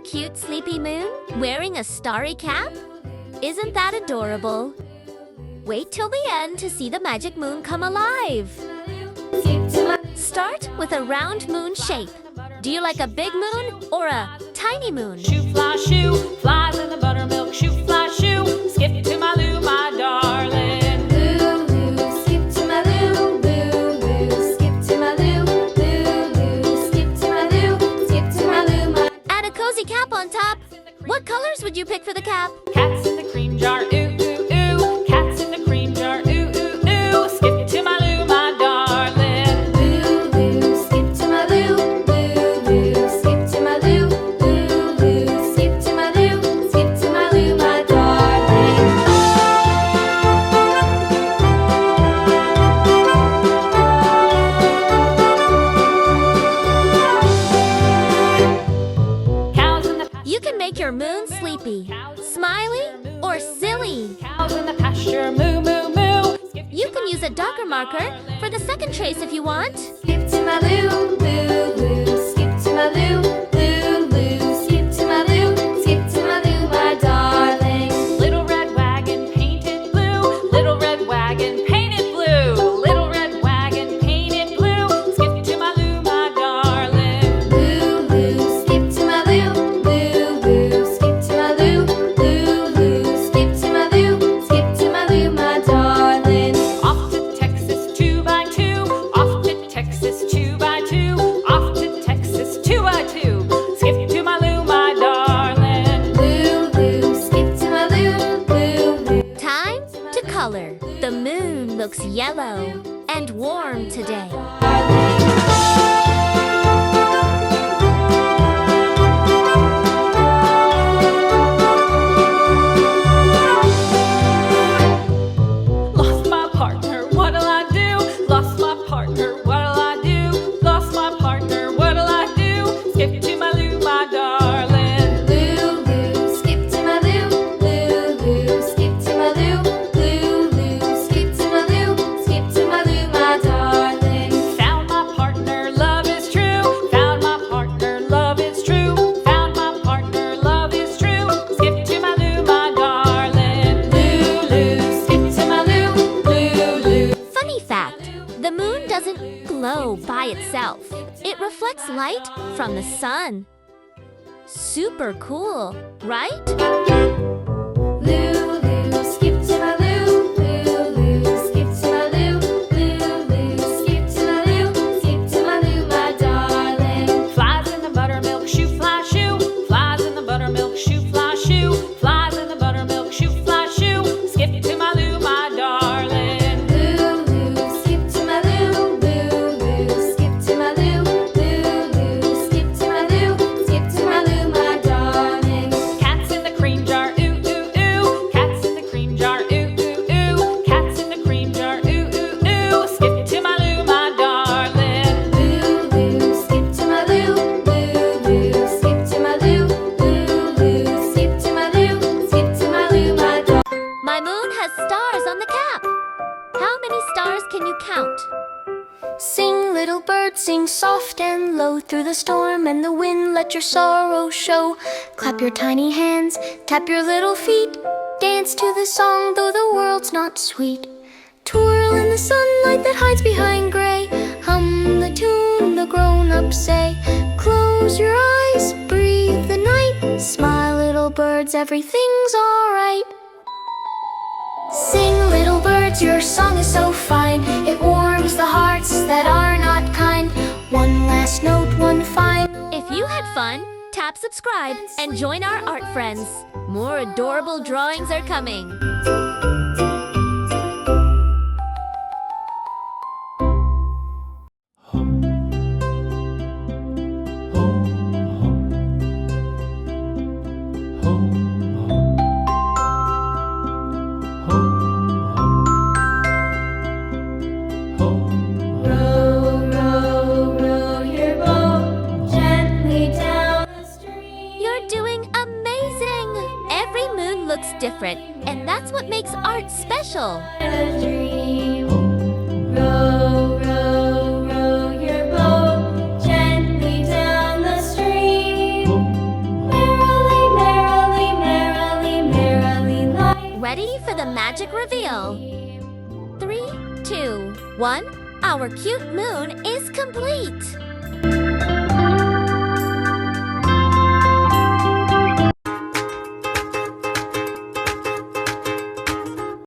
cute sleepy moon wearing a starry cap? Isn't that adorable? Wait till the end to see the magic moon come alive. Start with a round moon shape. Do you like a big moon or a tiny moon? Shoo, flies in the buttermilk. Shoo, fly, shoo, skip to my loo, my darling. Loo, loo, skip to my loo, loo, loo, skip to my loo, loo, loo, skip to my loo, skip to my loo, my. Add a cozy cap on top. What colors would you pick for the cap? Cats in the cream jar, ooh, ooh, ooh. Cats in the cream jar, ooh, ooh, ooh. Skip to my loo, my darling. Loo, loo, skip to my loo, loo, loo, skip to my loo, loo, loo, skip to my loo, skip to my loo, my darling. Cows in the You can make your moon sleepy, smiley, or silly. cows in the pasture, moo, moo, moo. Skip You can use a darker marker for the second trace if you want. Skip to my loo, loo, loo, skip to my loo, loo, loo, skip to my loo, skip to my loo, my darling. Little red wagon painted blue. Little red wagon painted blue. Little red wagon painted blue. Skip to my loo, my darling. Loo, loo, skip to my loo, loo, loo, skip to my loo, loo, loo, skip to my loo, skip to my loo, my darling. Off to Texas 2x2. Off to Texas 2x2. Off to Texas 2x2. Skip to my loo, my darling. Loo, loo, skip to my loo, loo, loo. Time to color. The moon looks yellow and warm today. Lost my partner, what'll I do? Lost my partner, what'll I do? Lost my partner, what'll I do? Skip to my loo, my darling. Loo, loo, skip to my loo, loo, loo, skip to my loo, loo, loo, skip to my loo, skip to my loo, my darling. Found my partner, love is true. Found my partner, love is true. Found my partner, love is true. Skip to my loo, my darling. Loo, loo, skip to my loo, loo, loo. Funny fact, the moon doesn't glow by itself. It reflects light from the sun. Super cool, right? Loo, loo, skip to my loo, loo, loo, skip to my loo, loo, loo, skip to my loo, skip to my loo, my darling. Flies in the buttermilk, shoo, fly, shoo. Flies in the buttermilk, shoo, fly, shoo. Flies in the buttermilk, shoo, fly, shoo. Skip to my loo, my darling. Loo, loo, skip to my loo, loo, loo, skip to my loo, loo, loo, skip to my loo, skip to my loo, my darling. Cats in the cream jar, ooh, ooh, ooh. Cats in the cream jar, ooh, ooh, ooh. Cats in the cream jar, ooh, ooh, ooh. Skip to my loo, my darling. Loo, loo, skip to my loo, loo, loo, skip to my loo, loo, loo, skip to my loo, skip to my loo, my darling. My moon has stars on the cap. How many stars can you count? Sing, little bird, sing soft and low. Through the storm and the wind, let your sorrow show. Clap your tiny hands, tap your little feet. Dance to the song, though the world's not sweet. Twirl in the sunlight that hides behind gray. Hum the tune the grown-ups say. Close your eyes, breathe the night. Smile, little birds, everything's alright. Sing, little birds, your song is so fine. It warms the hearts that are not kind. One last note, one fine. If you had fun, tap subscribe and join our art friends. More adorable drawings are coming. Row, row, row your boat gently down the stream. You're doing amazing! Every moon looks different, and that's what makes art special. A dream. Row, row, row your boat gently down the stream. Where magic reveal. 3, 2, 1. Our cute moon is complete.